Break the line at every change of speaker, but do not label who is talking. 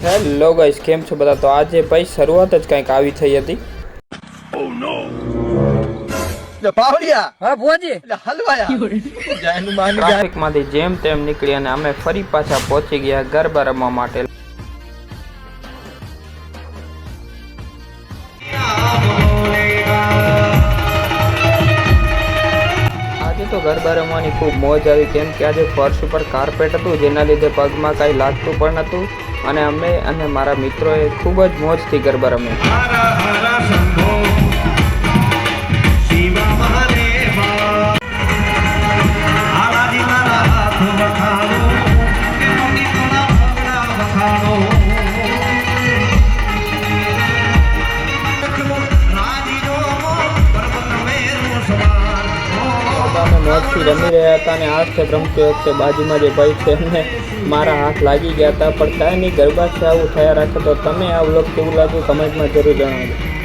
Hello guys, કેમ છો બધા? તો આજે ભાઈ શરૂઆત જ કંઈક આવી થઈ હતી. ટ્રાફિકમાંથી જેમ તેમ નીકળી અને અમે ફરી પાછા પહોંચી ગયા ગરબા રમવા માટે. આજે તો ગરબા રમવાની ખૂબ મોજ આવી, કેમ કે આજે ફર્શ ઉપર કાર્પેટ હતું, જેના લીધે પગમાં કાંઈ લાગતું પણ નહોતું અને અમે અને મારા મિત્રોએ ખૂબ જ મોજથી ગરબા રમ્યા. મોજથી રમી રહ્યા હતા અને આ વખતે રમતી વખતે બાજુમાં જે ભાઈ છે એમને મારા હાથ લાગી ગયા હતા, પણ કાંઈ નહીં, ગરબા છે આવું થયા રાખે. તો તમે આ વ્લોગ કેવું લાગ્યું કમેન્ટમાં જરૂર જણાવજો.